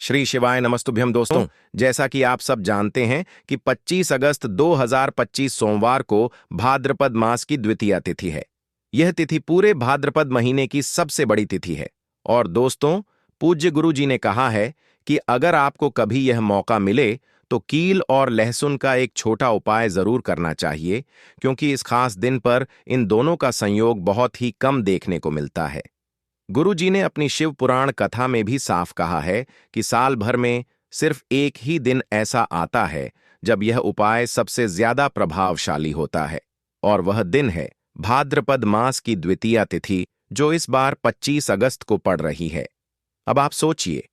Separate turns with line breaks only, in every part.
श्री शिवाय नमस्तुभ्यम दोस्तों। जैसा कि आप सब जानते हैं कि 25 अगस्त 2025 सोमवार को भाद्रपद मास की द्वितीया तिथि है। यह तिथि पूरे भाद्रपद महीने की सबसे बड़ी तिथि है। और दोस्तों, पूज्य गुरु जी ने कहा है कि अगर आपको कभी यह मौका मिले तो कील और लहसुन का एक छोटा उपाय जरूर करना चाहिए, क्योंकि इस खास दिन पर इन दोनों का संयोग बहुत ही कम देखने को मिलता है। गुरु जी ने अपनी शिव पुराण कथा में भी साफ कहा है कि साल भर में सिर्फ एक ही दिन ऐसा आता है जब यह उपाय सबसे ज्यादा प्रभावशाली होता है, और वह दिन है भाद्रपद मास की द्वितीया तिथि, जो इस बार 25 अगस्त को पड़ रही है। अब आप सोचिए,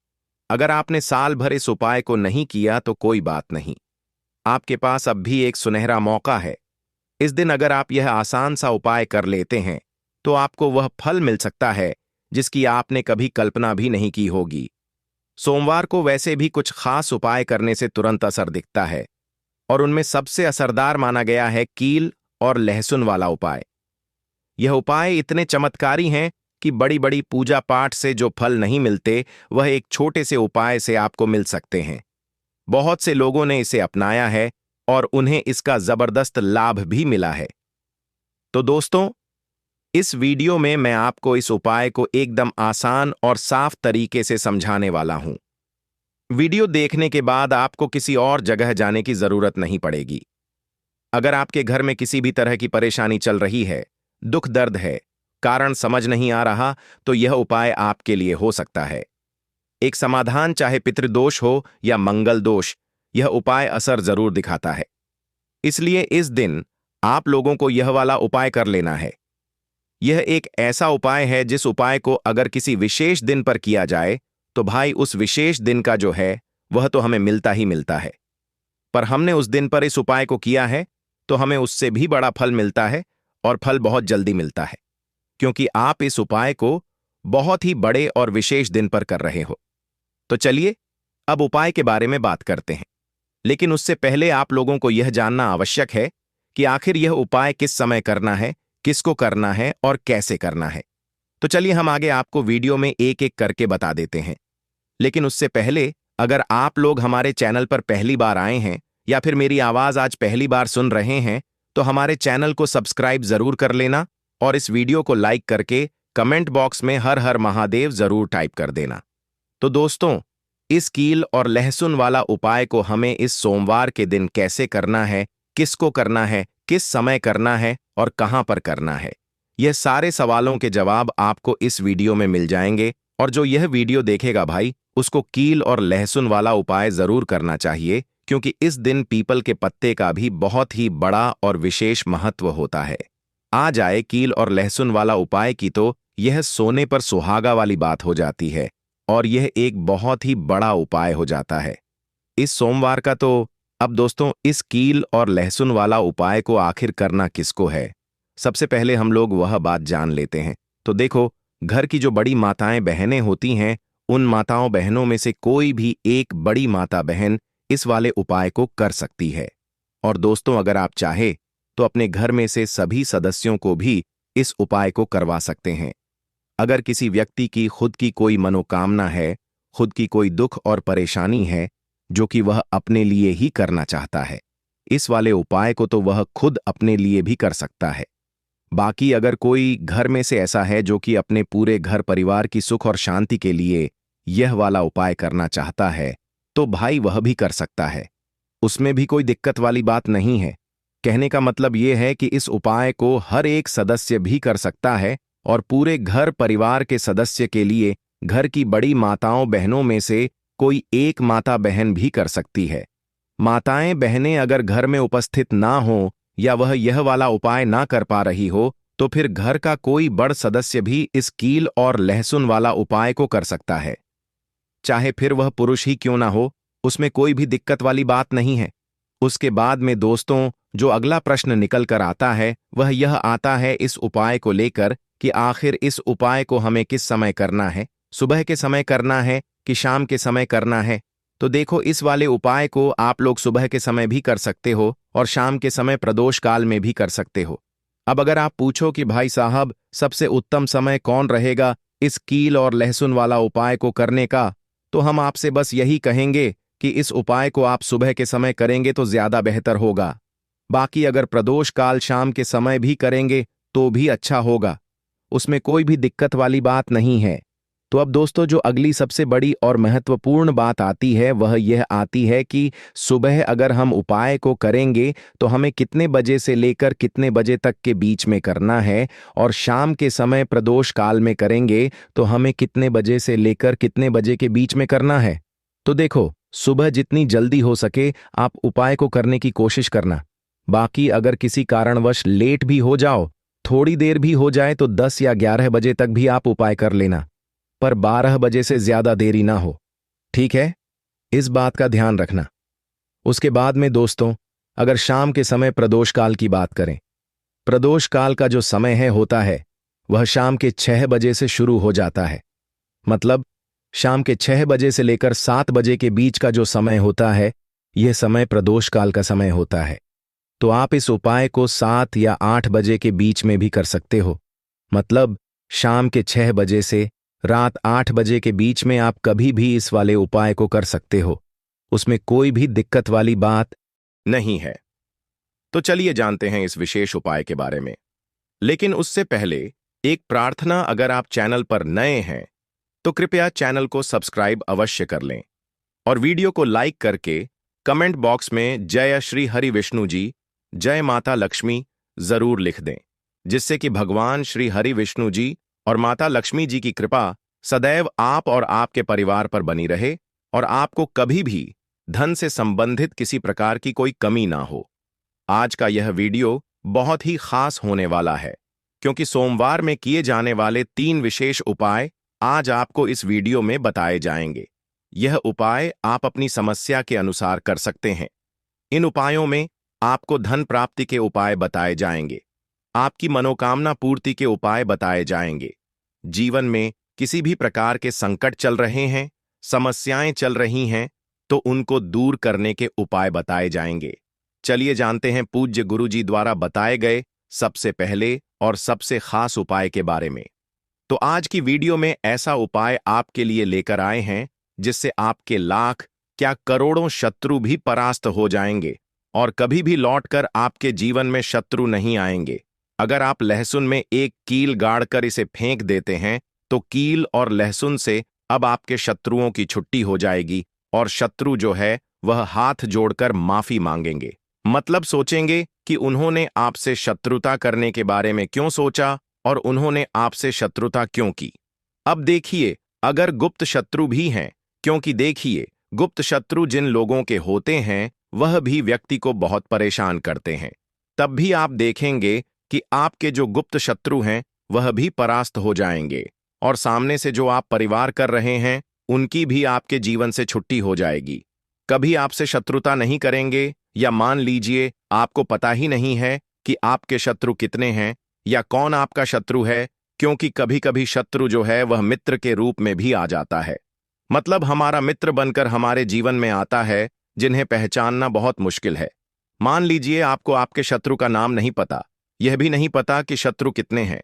अगर आपने साल भर इस उपाय को नहीं किया तो कोई बात नहीं, आपके पास अब भी एक सुनहरा मौका है। इस दिन अगर आप यह आसान सा उपाय कर लेते हैं तो आपको वह फल मिल सकता है जिसकी आपने कभी कल्पना भी नहीं की होगी। सोमवार को वैसे भी कुछ खास उपाय करने से तुरंत असर दिखता है, और उनमें सबसे असरदार माना गया है कील और लहसुन वाला उपाय। यह उपाय इतने चमत्कारी हैं कि बड़ी बड़ी पूजा पाठ से जो फल नहीं मिलते, वह एक छोटे से उपाय से आपको मिल सकते हैं। बहुत से लोगों ने इसे अपनाया है और उन्हें इसका जबरदस्त लाभ भी मिला है। तो दोस्तों, इस वीडियो में मैं आपको इस उपाय को एकदम आसान और साफ तरीके से समझाने वाला हूं। वीडियो देखने के बाद आपको किसी और जगह जाने की जरूरत नहीं पड़ेगी। अगर आपके घर में किसी भी तरह की परेशानी चल रही है, दुख दर्द है, कारण समझ नहीं आ रहा, तो यह उपाय आपके लिए हो सकता है। एक समाधान, चाहे पितृदोष हो या मंगल दोष, यह उपाय असर जरूर दिखाता है। इसलिए इस दिन आप लोगों को यह वाला उपाय कर लेना है। यह एक ऐसा उपाय है जिस उपाय को अगर किसी विशेष दिन पर किया जाए तो भाई उस विशेष दिन का जो है वह तो हमें मिलता ही मिलता है। पर हमने उस दिन पर इस उपाय को किया है तो हमें उससे भी बड़ा फल मिलता है, और फल बहुत जल्दी मिलता है, क्योंकि आप इस उपाय को बहुत ही बड़े और विशेष दिन पर कर रहे हो। तो चलिए अब उपाय के बारे में बात करते हैं। लेकिन उससे पहले आप लोगों को यह जानना आवश्यक है कि आखिर यह उपाय किस समय करना है, किसको करना है और कैसे करना है। तो चलिए हम आगे आपको वीडियो में एक एक करके बता देते हैं। लेकिन उससे पहले, अगर आप लोग हमारे चैनल पर पहली बार आए हैं या फिर मेरी आवाज आज पहली बार सुन रहे हैं, तो हमारे चैनल को सब्सक्राइब जरूर कर लेना, और इस वीडियो को लाइक करके कमेंट बॉक्स में हर हर महादेव जरूर टाइप कर देना। तो दोस्तों, इस कील और लहसुन वाला उपाय को हमें इस सोमवार के दिन कैसे करना है, किसको करना है, किस समय करना है और कहां पर करना है, यह सारे सवालों के जवाब आपको इस वीडियो में मिल जाएंगे। और जो यह वीडियो देखेगा भाई, उसको कील और लहसुन वाला उपाय जरूर करना चाहिए, क्योंकि इस दिन पीपल के पत्ते का भी बहुत ही बड़ा और विशेष महत्व होता है। आ जाए कील और लहसुन वाला उपाय की, तो यह सोने पर सुहागा वाली बात हो जाती है, और यह एक बहुत ही बड़ा उपाय हो जाता है इस सोमवार का। तो अब दोस्तों, इस कील और लहसुन वाला उपाय को आखिर करना किसको है, सबसे पहले हम लोग वह बात जान लेते हैं। तो देखो, घर की जो बड़ी माताएं बहनें होती हैं, उन माताओं बहनों में से कोई भी एक बड़ी माता बहन इस वाले उपाय को कर सकती है। और दोस्तों, अगर आप चाहे तो अपने घर में से सभी सदस्यों को भी इस उपाय को करवा सकते हैं। अगर किसी व्यक्ति की खुद की कोई मनोकामना है, खुद की कोई दुख और परेशानी है जो कि वह अपने लिए ही करना चाहता है, इस वाले उपाय को तो वह खुद अपने लिए भी कर सकता है। बाकी अगर कोई घर में से ऐसा है जो कि अपने पूरे घर परिवार की सुख और शांति के लिए यह वाला उपाय करना चाहता है, तो भाई वह भी कर सकता है। उसमें भी कोई दिक्कत वाली बात नहीं है। कहने का मतलब यह है कि इस उपाय को हर एक सदस्य भी कर सकता है, और पूरे घर परिवार के सदस्य के लिए घर की बड़ी माताओं बहनों में से कोई एक माता बहन भी कर सकती है। माताएं बहनें अगर घर में उपस्थित ना हो या वह यह वाला उपाय ना कर पा रही हो, तो फिर घर का कोई बड़ सदस्य भी इस कील और लहसुन वाला उपाय को कर सकता है। चाहे फिर वह पुरुष ही क्यों ना हो, उसमें कोई भी दिक्कत वाली बात नहीं है। उसके बाद में दोस्तों, जो अगला प्रश्न निकल कर आता है वह यह आता है इस उपाय को लेकर कि आखिर इस उपाय को हमें किस समय करना है, सुबह के समय करना है कि शाम के समय करना है। तो देखो, इस वाले उपाय को आप लोग सुबह के समय भी कर सकते हो और शाम के समय प्रदोष काल में भी कर सकते हो। अब अगर आप पूछो कि भाई साहब, सबसे उत्तम समय कौन रहेगा इस कील और लहसुन वाला उपाय को करने का, तो हम आपसे बस यही कहेंगे कि इस उपाय को आप सुबह के समय करेंगे तो ज्यादा बेहतर होगा। बाकी अगर प्रदोष काल शाम के समय भी करेंगे तो भी अच्छा होगा, उसमें कोई भी दिक्कत वाली बात नहीं है। तो अब दोस्तों, जो अगली सबसे बड़ी और महत्वपूर्ण बात आती है वह यह आती है कि सुबह अगर हम उपाय को करेंगे तो हमें कितने बजे से लेकर कितने बजे तक के बीच में करना है, और शाम के समय प्रदोष काल में करेंगे तो हमें कितने बजे से लेकर कितने बजे के बीच में करना है। तो देखो, सुबह जितनी जल्दी हो सके आप उपाय को करने की कोशिश करना। बाकी अगर किसी कारणवश लेट भी हो जाओ, थोड़ी देर भी हो जाए, तो 10 या 11 बजे तक भी आप उपाय कर लेना, पर 12 बजे से ज्यादा देरी ना हो। ठीक है, इस बात का ध्यान रखना। उसके बाद में दोस्तों, अगर शाम के समय प्रदोष काल की बात करें, प्रदोष काल का जो समय होता है वह शाम के 6 बजे से शुरू हो जाता है। मतलब शाम के 6 बजे से लेकर 7 बजे के बीच का जो समय होता है, यह समय प्रदोष काल का समय होता है। तो आप इस उपाय को 7 या 8 बजे के बीच में भी कर सकते हो। मतलब शाम के 6 बजे से रात 8 बजे के बीच में आप कभी भी इस वाले उपाय को कर सकते हो, उसमें कोई भी दिक्कत वाली बात नहीं है। तो चलिए जानते हैं इस विशेष उपाय के बारे में। लेकिन उससे पहले एक प्रार्थना, अगर आप चैनल पर नए हैं तो कृपया चैनल को सब्सक्राइब अवश्य कर लें और वीडियो को लाइक करके कमेंट बॉक्स में जय श्री हरि विष्णु जी, जय माता लक्ष्मी जरूर लिख दें, जिससे कि भगवान श्री हरि विष्णु जी और माता लक्ष्मी जी की कृपा सदैव आप और आपके परिवार पर बनी रहे और आपको कभी भी धन से संबंधित किसी प्रकार की कोई कमी ना हो। आज का यह वीडियो बहुत ही खास होने वाला है, क्योंकि सोमवार में किए जाने वाले 3 विशेष उपाय आज आपको इस वीडियो में बताए जाएंगे। यह उपाय आप अपनी समस्या के अनुसार कर सकते हैं। इन उपायों में आपको धन प्राप्ति के उपाय बताए जाएंगे, आपकी मनोकामना पूर्ति के उपाय बताए जाएंगे। जीवन में किसी भी प्रकार के संकट चल रहे हैं, समस्याएं चल रही हैं, तो उनको दूर करने के उपाय बताए जाएंगे। चलिए जानते हैं पूज्य गुरु जी द्वारा बताए गए सबसे पहले और सबसे खास उपाय के बारे में। तो आज की वीडियो में ऐसा उपाय आपके लिए लेकर आए हैं जिससे आपके लाख क्या करोड़ों शत्रु भी परास्त हो जाएंगे और कभी भी लौटकर आपके जीवन में शत्रु नहीं आएंगे। अगर आप लहसुन में एक कील गाड़कर इसे फेंक देते हैं तो कील और लहसुन से अब आपके शत्रुओं की छुट्टी हो जाएगी और शत्रु जो है वह हाथ जोड़कर माफी मांगेंगे। मतलब सोचेंगे कि उन्होंने आपसे शत्रुता करने के बारे में क्यों सोचा और उन्होंने आपसे शत्रुता क्यों की। अब देखिए, अगर गुप्त शत्रु भी हैं, क्योंकि देखिए गुप्त शत्रु जिन लोगों के होते हैं वह भी व्यक्ति को बहुत परेशान करते हैं, तब भी आप देखेंगे कि आपके जो गुप्त शत्रु हैं वह भी परास्त हो जाएंगे और सामने से जो आप परिवार कर रहे हैं उनकी भी आपके जीवन से छुट्टी हो जाएगी। कभी आपसे शत्रुता नहीं करेंगे, या मान लीजिए आपको पता ही नहीं है कि आपके शत्रु कितने हैं या कौन आपका शत्रु है, क्योंकि कभी कभी शत्रु जो है वह मित्र के रूप में भी आ जाता है। मतलब हमारा मित्र बनकर हमारे जीवन में आता है, जिन्हें पहचानना बहुत मुश्किल है। मान लीजिए आपको आपके शत्रु का नाम नहीं पता, यह भी नहीं पता कि शत्रु कितने हैं,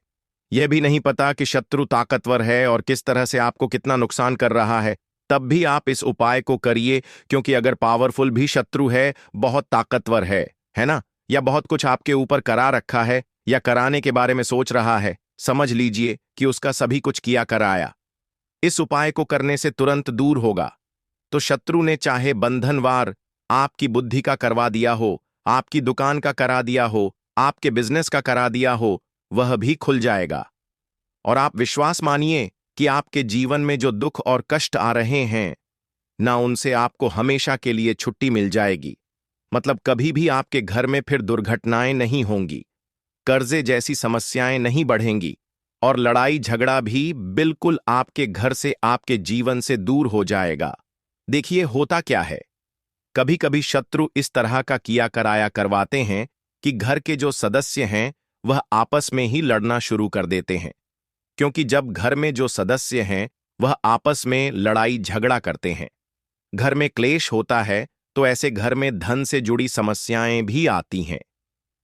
यह भी नहीं पता कि शत्रु ताकतवर है और किस तरह से आपको कितना नुकसान कर रहा है, तब भी आप इस उपाय को करिए। क्योंकि अगर पावरफुल भी शत्रु है, बहुत ताकतवर है ना, या बहुत कुछ आपके ऊपर करा रखा है या कराने के बारे में सोच रहा है, समझ लीजिए कि उसका सभी कुछ किया कराया, इस उपाय को करने से तुरंत दूर होगा। तो शत्रु ने चाहे बंधनवार आपकी बुद्धि का करवा दिया हो, आपकी दुकान का करा दिया हो, आपके बिजनेस का करा दिया हो, वह भी खुल जाएगा। और आप विश्वास मानिए कि आपके जीवन में जो दुख और कष्ट आ रहे हैं ना, उनसे आपको हमेशा के लिए छुट्टी मिल जाएगी। मतलब कभी भी आपके घर में फिर दुर्घटनाएं नहीं होंगी, कर्जे जैसी समस्याएं नहीं बढ़ेंगी और लड़ाई झगड़ा भी बिल्कुल आपके घर से, आपके जीवन से दूर हो जाएगा। देखिए होता क्या है, कभी कभी शत्रु इस तरह का किया कराया करवाते हैं कि घर के जो सदस्य हैं वह आपस में ही लड़ना शुरू कर देते हैं। क्योंकि जब घर में जो सदस्य हैं वह आपस में लड़ाई झगड़ा करते हैं, घर में क्लेश होता है, तो ऐसे घर में धन से जुड़ी समस्याएं भी आती हैं।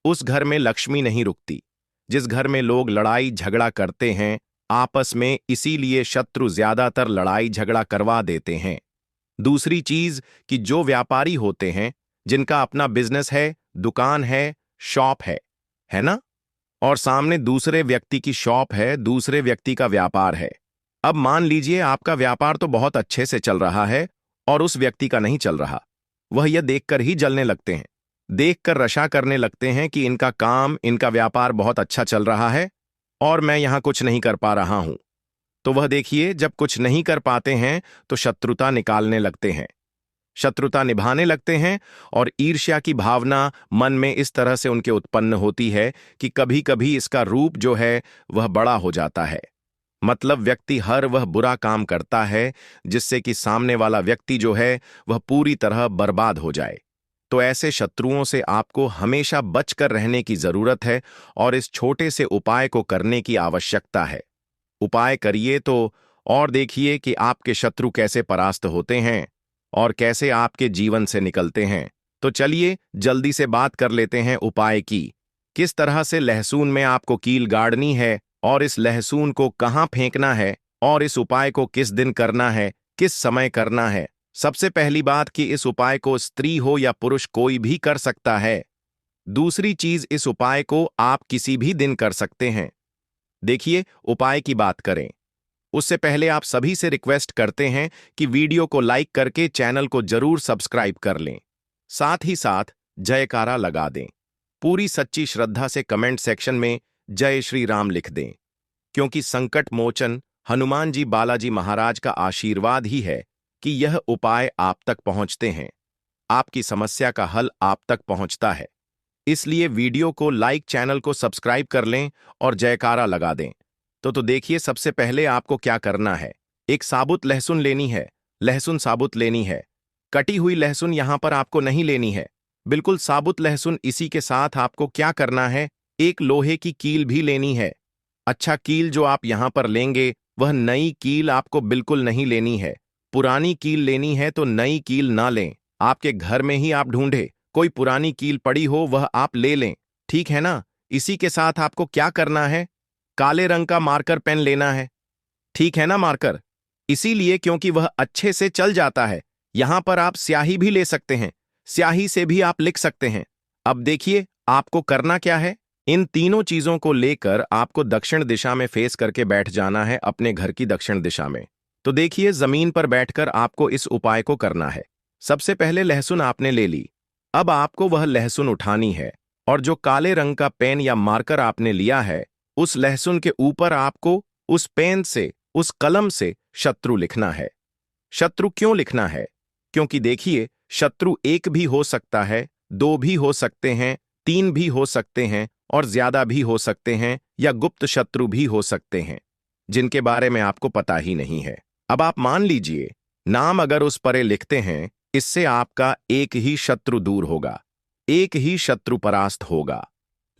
उस घर में लक्ष्मी नहीं रुकती। जिस घर में लोग लड़ाई झगड़ा करते हैं आपस में, इसीलिए शत्रु ज्यादातर लड़ाई झगड़ा करवा देते हैं। दूसरी चीज कि जो व्यापारी होते हैं, जिनका अपना बिजनेस है, दुकान है, शॉप है ना, और सामने दूसरे व्यक्ति की शॉप है, दूसरे व्यक्ति का व्यापार है। अब मान लीजिए आपका व्यापार तो बहुत अच्छे से चल रहा है और उस व्यक्ति का नहीं चल रहा। वह यह देखकर ही जलने लगते हैं, देखकर रशा करने लगते हैं कि इनका काम, इनका व्यापार बहुत अच्छा चल रहा है और मैं यहां कुछ नहीं कर पा रहा हूं। तो वह देखिए, जब कुछ नहीं कर पाते हैं तो शत्रुता निकालने लगते हैं, शत्रुता निभाने लगते हैं, और ईर्ष्या की भावना मन में इस तरह से उनके उत्पन्न होती है कि कभी कभी इसका रूप जो है वह बड़ा हो जाता है। मतलब व्यक्ति हर वह बुरा काम करता है जिससे कि सामने वाला व्यक्ति जो है वह पूरी तरह बर्बाद हो जाए। तो ऐसे शत्रुओं से आपको हमेशा बचकर रहने की जरूरत है और इस छोटे से उपाय को करने की आवश्यकता है। उपाय करिए तो, और देखिए कि आपके शत्रु कैसे परास्त होते हैं और कैसे आपके जीवन से निकलते हैं। तो चलिए जल्दी से बात कर लेते हैं उपाय की। किस तरह से लहसुन में आपको कील गाड़नी है और इस लहसुन को कहाँ फेंकना है, और इस उपाय को किस दिन करना है, किस समय करना है। सबसे पहली बात कि इस उपाय को स्त्री हो या पुरुष कोई भी कर सकता है। दूसरी चीज, इस उपाय को आप किसी भी दिन कर सकते हैं। देखिए उपाय की बात करें उससे पहले आप सभी से रिक्वेस्ट करते हैं कि वीडियो को लाइक करके चैनल को जरूर सब्सक्राइब कर लें, साथ ही साथ जयकारा लगा दें। पूरी सच्ची श्रद्धा से कमेंट सेक्शन में जय श्री राम लिख दें, क्योंकि संकट मोचन हनुमान जी बालाजी महाराज का आशीर्वाद ही है कि यह उपाय आप तक पहुंचते हैं, आपकी समस्या का हल आप तक पहुंचता है। इसलिए वीडियो को लाइक, चैनल को सब्सक्राइब कर लें और जयकारा लगा दें। तो देखिए सबसे पहले आपको क्या करना है। एक साबुत लहसुन लेनी है, लहसुन साबुत लेनी है। कटी हुई लहसुन यहां पर आपको नहीं लेनी है, बिल्कुल साबुत लहसुन। इसी के साथ आपको क्या करना है, एक लोहे की कील भी लेनी है। अच्छा, कील जो आप यहां पर लेंगे वह नई कील आपको बिल्कुल नहीं लेनी है। पुरानी कील लेनी है तो नई कील ना लें, आपके घर में ही आप ढूंढे कोई पुरानी कील पड़ी हो वह आप ले लें, ठीक है ना। इसी के साथ आपको क्या करना है, काले रंग का मार्कर पेन लेना है, ठीक है ना। मार्कर इसीलिए क्योंकि वह अच्छे से चल जाता है। यहां पर आप स्याही भी ले सकते हैं, स्याही से भी आप लिख सकते हैं। अब देखिए आपको करना क्या है, इन तीनों चीजों को लेकर आपको दक्षिण दिशा में फेस करके बैठ जाना है, अपने घर की दक्षिण दिशा में। तो देखिए जमीन पर बैठकर आपको इस उपाय को करना है। सबसे पहले लहसुन आपने ले ली, अब आपको वह लहसुन उठानी है और जो काले रंग का पेन या मार्कर आपने लिया है उस लहसुन के ऊपर आपको उस पेन से, उस कलम से शत्रु लिखना है। शत्रु क्यों लिखना है, क्योंकि देखिए शत्रु एक भी हो सकता है, दो भी हो सकते हैं, तीन भी हो सकते हैं और ज्यादा भी हो सकते हैं, या गुप्त शत्रु भी हो सकते हैं जिनके बारे में आपको पता ही नहीं है। अब आप मान लीजिए नाम अगर उस परे लिखते हैं, इससे आपका एक ही शत्रु दूर होगा, एक ही शत्रु परास्त होगा।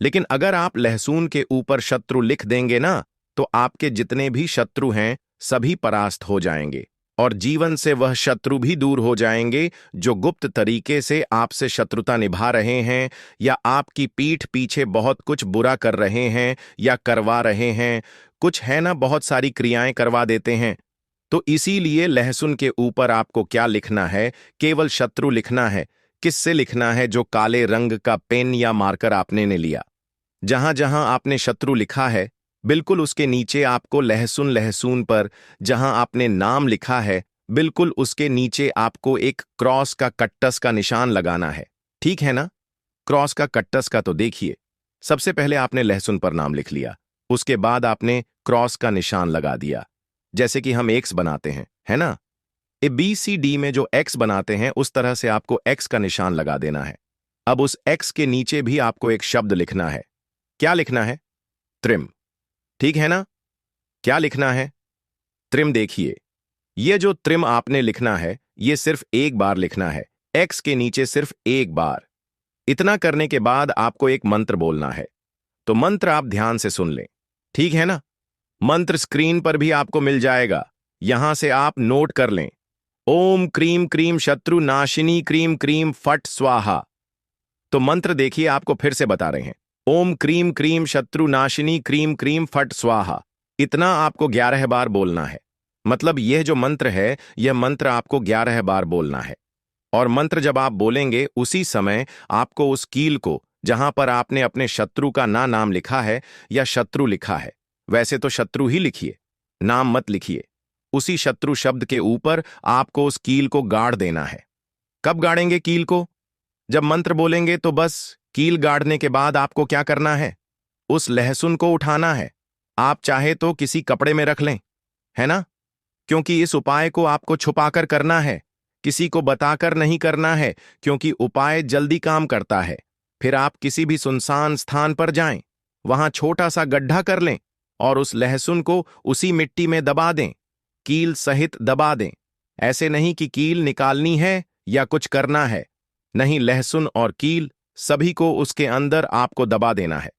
लेकिन अगर आप लहसुन के ऊपर शत्रु लिख देंगे ना, तो आपके जितने भी शत्रु हैं सभी परास्त हो जाएंगे और जीवन से वह शत्रु भी दूर हो जाएंगे जो गुप्त तरीके से आपसे शत्रुता निभा रहे हैं या आपकी पीठ पीछे बहुत कुछ बुरा कर रहे हैं या करवा रहे हैं। कुछ है ना, बहुत सारी क्रियाएं करवा देते हैं। तो इसीलिए लहसुन के ऊपर आपको क्या लिखना है, केवल शत्रु लिखना है। किससे लिखना है, जो काले रंग का पेन या मार्कर आपने ने लिया। जहां जहां आपने शत्रु लिखा है बिल्कुल उसके नीचे आपको लहसुन, लहसुन पर जहां आपने नाम लिखा है बिल्कुल उसके नीचे आपको एक क्रॉस का कट्टस का निशान लगाना है, ठीक है ना। क्रॉस का कट्टस का तो देखिए, सबसे पहले आपने लहसुन पर नाम लिख लिया, उसके बाद आपने क्रॉस का निशान लगा दिया, जैसे कि हम एक्स बनाते हैं, है ना। ABCD में जो एक्स बनाते हैं उस तरह से आपको एक्स का निशान लगा देना है। अब उस एक्स के नीचे भी आपको एक शब्द लिखना है। क्या लिखना है, त्रिम, ठीक है ना। क्या लिखना है, त्रिम। देखिए ये जो त्रिम आपने लिखना है ये सिर्फ एक बार लिखना है, एक्स के नीचे सिर्फ एक बार। इतना करने के बाद आपको एक मंत्र बोलना है। तो मंत्र आप ध्यान से सुन लें, ठीक है ना। मंत्र स्क्रीन पर भी आपको मिल जाएगा, यहां से आप नोट कर लें। ओम क्रीम क्रीम शत्रु नाशिनी क्रीम क्रीम फट स्वाहा। तो मंत्र देखिए आपको फिर से बता रहे हैं, ओम क्रीम क्रीम शत्रु नाशिनी क्रीम क्रीम फट स्वाहा। इतना आपको 11 बार बोलना है। मतलब यह जो मंत्र है, यह मंत्र आपको 11 बार बोलना है। और मंत्र जब आप बोलेंगे उसी समय आपको उस कील को, जहां पर आपने अपने शत्रु का नाम लिखा है या शत्रु लिखा है, वैसे तो शत्रु ही लिखिए, नाम मत लिखिए, उसी शत्रु शब्द के ऊपर आपको उस कील को गाड़ देना है। कब गाड़ेंगे कील को? जब मंत्र बोलेंगे तो बस कील गाड़ने के बाद आपको क्या करना है? उस लहसुन को उठाना है। आप चाहे तो किसी कपड़े में रख लें, है ना? क्योंकि इस उपाय को आपको छुपाकर करना है, किसी को बताकर नहीं करना है, क्योंकि उपाय जल्दी काम करता है। फिर आप किसी भी सुनसान स्थान पर जाएं, वहां छोटा सा गड्ढा कर लें और उस लहसुन को उसी मिट्टी में दबा दें, कील सहित दबा दें। ऐसे नहीं कि कील निकालनी है या कुछ करना है, नहीं, लहसुन और कील सभी को उसके अंदर आपको दबा देना है।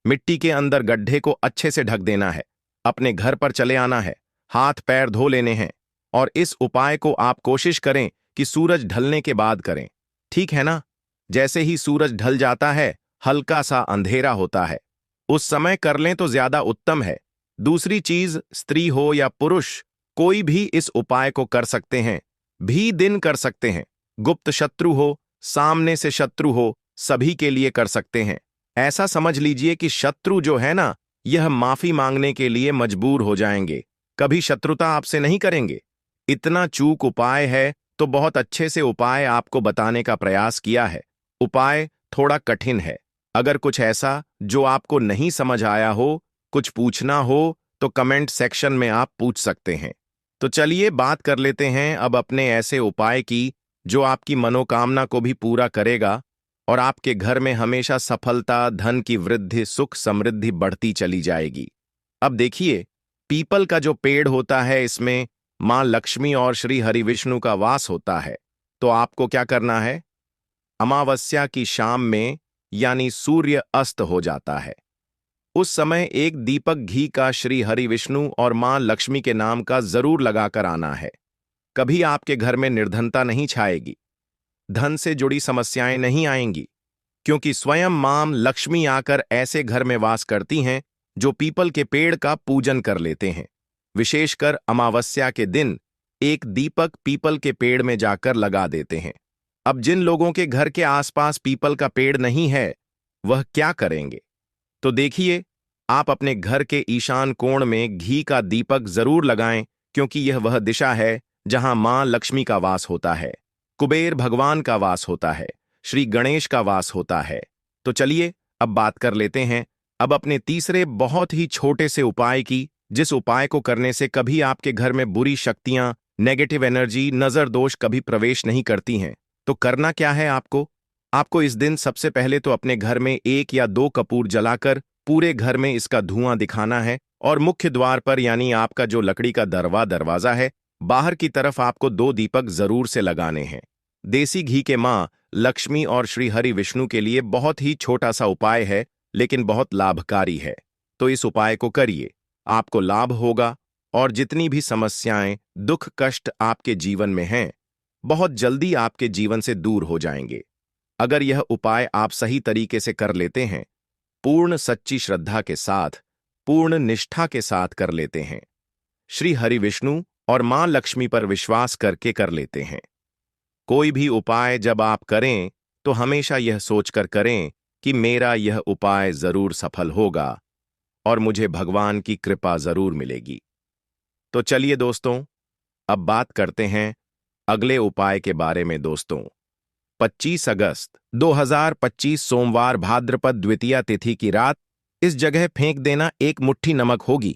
मिट्टी के अंदर गड्ढे को अच्छे से ढक देना है। अपने घर पर चले आना है, हाथ पैर धो लेने हैं और इस उपाय को आप कोशिश करें कि सूरज ढलने के बाद करें, ठीक है ना? जैसे ही सूरज ढल जाता है, हल्का सा अंधेरा होता है, उस समय कर लें तो ज्यादा उत्तम है। दूसरी चीज, स्त्री हो या पुरुष, कोई भी इस उपाय को कर सकते हैं, भी दिन कर सकते हैं। गुप्त शत्रु हो, सामने से शत्रु हो, सभी के लिए कर सकते हैं। ऐसा समझ लीजिए कि शत्रु जो है ना, यह माफी मांगने के लिए मजबूर हो जाएंगे, कभी शत्रुता आपसे नहीं करेंगे। इतना चूक उपाय है तो बहुत अच्छे से उपाय आपको बताने का प्रयास किया है। उपाय थोड़ा कठिन है। अगर कुछ ऐसा जो आपको नहीं समझ आया हो, कुछ पूछना हो, तो कमेंट सेक्शन में आप पूछ सकते हैं। तो चलिए बात कर लेते हैं अब अपने ऐसे उपाय की जो आपकी मनोकामना को भी पूरा करेगा और आपके घर में हमेशा सफलता, धन की वृद्धि, सुख समृद्धि बढ़ती चली जाएगी। अब देखिए, पीपल का जो पेड़ होता है, इसमें मां लक्ष्मी और श्री हरिविष्णु का वास होता है। तो आपको क्या करना है? अमावस्या की शाम में, यानी सूर्य अस्त हो जाता है, उस समय एक दीपक घी का श्री हरिविष्णु और मां लक्ष्मी के नाम का जरूर लगाकर आना है। कभी आपके घर में निर्धनता नहीं छाएगी, धन से जुड़ी समस्याएं नहीं आएंगी, क्योंकि स्वयं मां लक्ष्मी आकर ऐसे घर में वास करती हैं जो पीपल के पेड़ का पूजन कर लेते हैं। विशेषकर अमावस्या के दिन एक दीपक पीपल के पेड़ में जाकर लगा देते हैं। अब जिन लोगों के घर के आसपास पीपल का पेड़ नहीं है, वह क्या करेंगे? तो देखिए, आप अपने घर के ईशान कोण में घी का दीपक जरूर लगाएं, क्योंकि यह वह दिशा है जहां मां लक्ष्मी का वास होता है, कुबेर भगवान का वास होता है, श्री गणेश का वास होता है। तो चलिए अब बात कर लेते हैं अब अपने तीसरे बहुत ही छोटे से उपाय की, जिस उपाय को करने से कभी आपके घर में बुरी शक्तियां, नेगेटिव एनर्जी, नजर दोष कभी प्रवेश नहीं करती हैं। तो करना क्या है आपको? आपको इस दिन सबसे पहले तो अपने घर में 1 या 2 कपूर जलाकर पूरे घर में इसका धुआं दिखाना है और मुख्य द्वार पर, यानी आपका जो लकड़ी का दरवाजा है, बाहर की तरफ आपको 2 दीपक जरूर से लगाने हैं। देसी घी के मां लक्ष्मी और श्री हरि विष्णु के लिए बहुत ही छोटा सा उपाय है, लेकिन बहुत लाभकारी है। तो इस उपाय को करिए, आपको लाभ होगा और जितनी भी समस्याएं, दुख, कष्ट आपके जीवन में हैं, बहुत जल्दी आपके जीवन से दूर हो जाएंगे। अगर यह उपाय आप सही तरीके से कर लेते हैं, पूर्ण सच्ची श्रद्धा के साथ, पूर्ण निष्ठा के साथ कर लेते हैं, श्री हरि विष्णु और मां लक्ष्मी पर विश्वास करके कर लेते हैं। कोई भी उपाय जब आप करें तो हमेशा यह सोचकर करें कि मेरा यह उपाय जरूर सफल होगा और मुझे भगवान की कृपा जरूर मिलेगी। तो चलिए दोस्तों, अब बात करते हैं अगले उपाय के बारे में। दोस्तों, 25 अगस्त 2025 सोमवार भाद्रपद द्वितीया तिथि की रात इस जगह फेंक देना 1 मुट्ठी नमक होगी।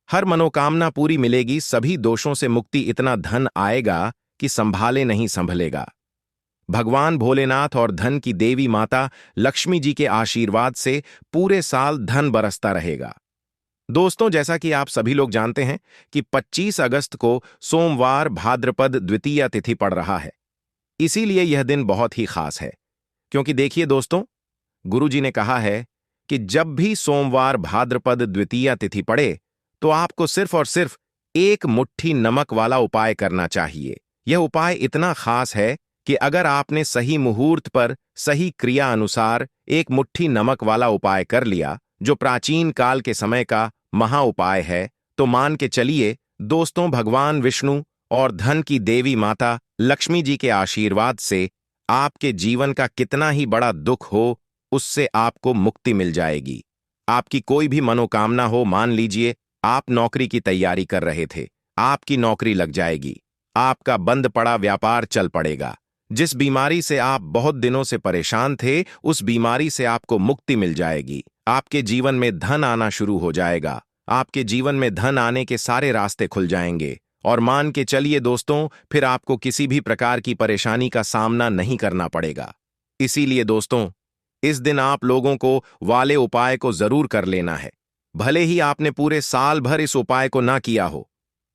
हर मनोकामना पूरी मिलेगी, सभी दोषों से मुक्ति, इतना धन आएगा कि संभाले नहीं संभलेगा। भगवान भोलेनाथ और धन की देवी माता लक्ष्मी जी के आशीर्वाद से पूरे साल धन बरसता रहेगा। दोस्तों, जैसा कि आप सभी लोग जानते हैं कि 25 अगस्त को सोमवार भाद्रपद द्वितीया तिथि पड़ रहा है, इसीलिए यह दिन बहुत ही खास है। क्योंकि देखिए दोस्तों, गुरुजी ने कहा है कि जब भी सोमवार भाद्रपद द्वितीया तिथि पड़े तो आपको सिर्फ और सिर्फ 1 मुट्ठी नमक वाला उपाय करना चाहिए। यह उपाय इतना खास है कि अगर आपने सही मुहूर्त पर, सही क्रिया अनुसार 1 मुट्ठी नमक वाला उपाय कर लिया, जो प्राचीन काल के समय का महा उपाय है, तो मान के चलिए दोस्तों, भगवान विष्णु और धन की देवी माता लक्ष्मी जी के आशीर्वाद से आपके जीवन का कितना ही बड़ा दुख हो, उससे आपको मुक्ति मिल जाएगी। आपकी कोई भी मनोकामना हो, मान लीजिए आप नौकरी की तैयारी कर रहे थे, आपकी नौकरी लग जाएगी। आपका बंद पड़ा व्यापार चल पड़ेगा। जिस बीमारी से आप बहुत दिनों से परेशान थे, उस बीमारी से आपको मुक्ति मिल जाएगी। आपके जीवन में धन आना शुरू हो जाएगा। आपके जीवन में धन आने के सारे रास्ते खुल जाएंगे। और मान के चलिए दोस्तों, फिर आपको किसी भी प्रकार की परेशानी का सामना नहीं करना पड़ेगा। इसीलिए दोस्तों, इस दिन आप लोगों को वाले उपाय को जरूर कर लेना है। भले ही आपने पूरे साल भर इस उपाय को ना किया हो,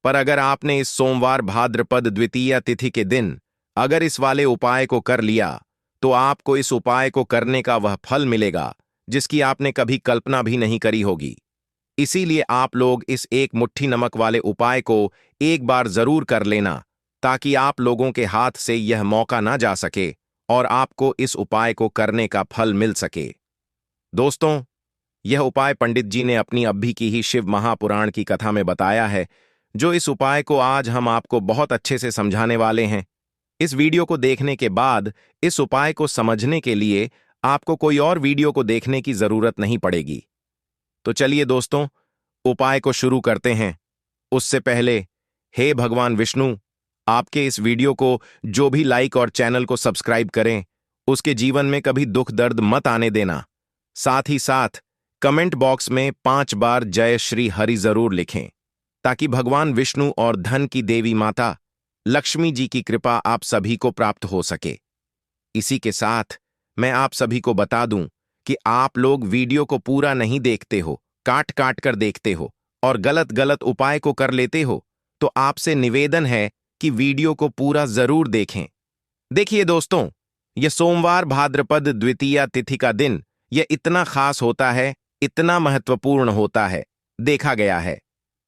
पर अगर आपने इस सोमवार भाद्रपद द्वितीया तिथि के दिन अगर इस वाले उपाय को कर लिया, तो आपको इस उपाय को करने का वह फल मिलेगा जिसकी आपने कभी कल्पना भी नहीं करी होगी। इसीलिए आप लोग इस एक मुट्ठी नमक वाले उपाय को एक बार जरूर कर लेना, ताकि आप लोगों के हाथ से यह मौका ना जा सके और आपको इस उपाय को करने का फल मिल सके। दोस्तों, यह उपाय पंडित जी ने अपनी अभी की ही शिव महापुराण की कथा में बताया है, जो इस उपाय को आज हम आपको बहुत अच्छे से समझाने वाले हैं। इस वीडियो को देखने के बाद इस उपाय को समझने के लिए आपको कोई और वीडियो को देखने की जरूरत नहीं पड़ेगी। तो चलिए दोस्तों, उपाय को शुरू करते हैं। उससे पहले, हे भगवान विष्णु, आपके इस वीडियो को जो भी लाइक और चैनल को सब्सक्राइब करें, उसके जीवन में कभी दुख दर्द मत आने देना। साथ ही साथ कमेंट बॉक्स में 5 बार जय श्री हरि जरूर लिखें, ताकि भगवान विष्णु और धन की देवी माता लक्ष्मी जी की कृपा आप सभी को प्राप्त हो सके। इसी के साथ मैं आप सभी को बता दूं कि आप लोग वीडियो को पूरा नहीं देखते हो, काट काट कर देखते हो और गलत गलत उपाय को कर लेते हो, तो आपसे निवेदन है कि वीडियो को पूरा जरूर देखें। देखिए दोस्तों, यह सोमवार भाद्रपद द्वितीया तिथि का दिन यह इतना खास होता है, इतना महत्वपूर्ण होता है। देखा गया है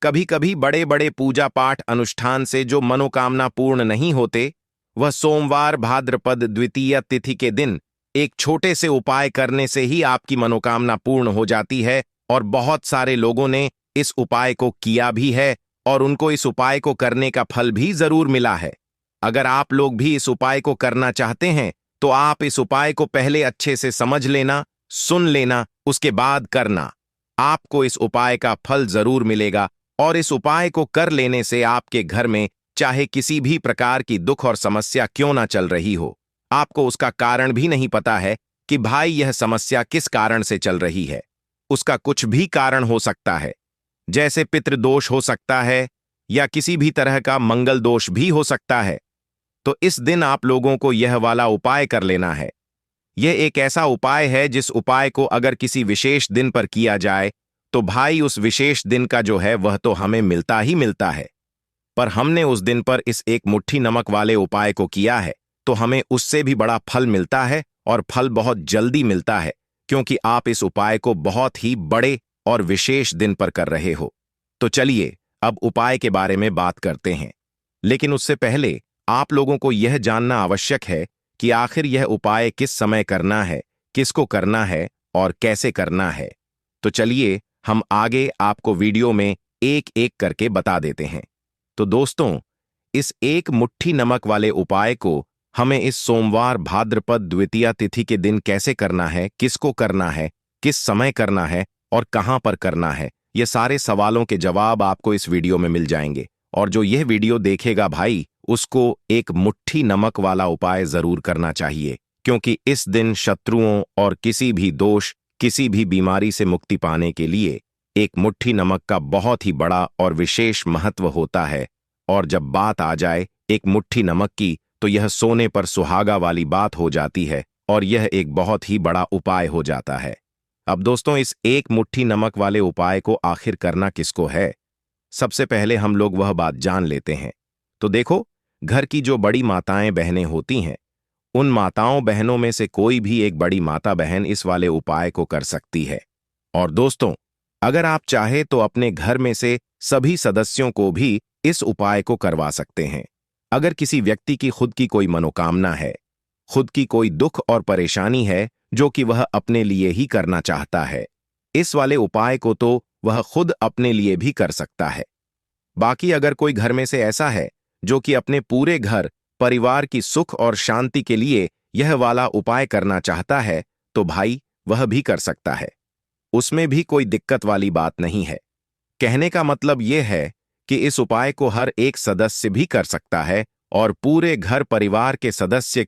कभी कभी बड़े बड़े पूजा पाठ अनुष्ठान से जो मनोकामना पूर्ण नहीं होते, वह सोमवार भाद्रपद द्वितीया तिथि के दिन एक छोटे से उपाय करने से ही आपकी मनोकामना पूर्ण हो जाती है। और बहुत सारे लोगों ने इस उपाय को किया भी है और उनको इस उपाय को करने का फल भी जरूर मिला है। अगर आप लोग भी इस उपाय को करना चाहते हैं, तो आप इस उपाय को पहले अच्छे से समझ लेना, सुन लेना, उसके बाद करना। आपको इस उपाय का फल जरूर मिलेगा और इस उपाय को कर लेने से आपके घर में चाहे किसी भी प्रकार की दुख और समस्या क्यों ना चल रही हो, आपको उसका कारण भी नहीं पता है कि भाई यह समस्या किस कारण से चल रही है। उसका कुछ भी कारण हो सकता है, जैसे पितृदोष हो सकता है या किसी भी तरह का मंगल दोष भी हो सकता है। तो इस दिन आप लोगों को यह वाला उपाय कर लेना है। यह एक ऐसा उपाय है जिस उपाय को अगर किसी विशेष दिन पर किया जाए, तो भाई उस विशेष दिन का जो है वह तो हमें मिलता ही मिलता है। पर हमने उस दिन पर इस एक मुट्ठी नमक वाले उपाय को किया है, तो हमें उससे भी बड़ा फल मिलता है और फल बहुत जल्दी मिलता है, क्योंकि आप इस उपाय को बहुत ही बड़े और विशेष दिन पर कर रहे हो। तो चलिए अब उपाय के बारे में बात करते हैं। लेकिन उससे पहले आप लोगों को यह जानना आवश्यक है कि आखिर यह उपाय किस समय करना है, किसको करना है और कैसे करना है। तो चलिए हम आगे आपको वीडियो में एक एक करके बता देते हैं। तो दोस्तों, इस एक मुट्ठी नमक वाले उपाय को हमें इस सोमवार भाद्रपद द्वितीया तिथि के दिन कैसे करना है, किसको करना है, किस समय करना है और कहां पर करना है, ये सारे सवालों के जवाब आपको इस वीडियो में मिल जाएंगे। और जो यह वीडियो देखेगा भाई, उसको एक मुट्ठी नमक वाला उपाय जरूर करना चाहिए, क्योंकि इस दिन शत्रुओं और किसी भी दोष, किसी भी बीमारी से मुक्ति पाने के लिए एक मुट्ठी नमक का बहुत ही बड़ा और विशेष महत्व होता है। और जब बात आ जाए एक मुट्ठी नमक की, तो यह सोने पर सुहागा वाली बात हो जाती है और यह एक बहुत ही बड़ा उपाय हो जाता है। अब दोस्तों, इस एक मुट्ठी नमक वाले उपाय को आखिर करना किसको है, सबसे पहले हम लोग वह बात जान लेते हैं। तो देखो, घर की जो बड़ी माताएं बहनें होती हैं, उन माताओं बहनों में से कोई भी एक बड़ी माता बहन इस वाले उपाय को कर सकती है। और दोस्तों, अगर आप चाहे तो अपने घर में से सभी सदस्यों को भी इस उपाय को करवा सकते हैं। अगर किसी व्यक्ति की खुद की कोई मनोकामना है, खुद की कोई दुख और परेशानी है जो कि वह अपने लिए ही करना चाहता है, इस वाले उपाय को तो वह खुद अपने लिए भी कर सकता है। बाकी अगर कोई घर में से ऐसा है जो कि अपने पूरे घर परिवार की सुख और शांति के लिए यह वाला उपाय करना चाहता है, तो भाई वह भी कर सकता है। उसमें भी कोई दिक्कत वाली बात नहीं है। कहने का मतलब यह है कि इस उपाय को हर एक सदस्य भी कर सकता है और पूरे घर परिवार के सदस्य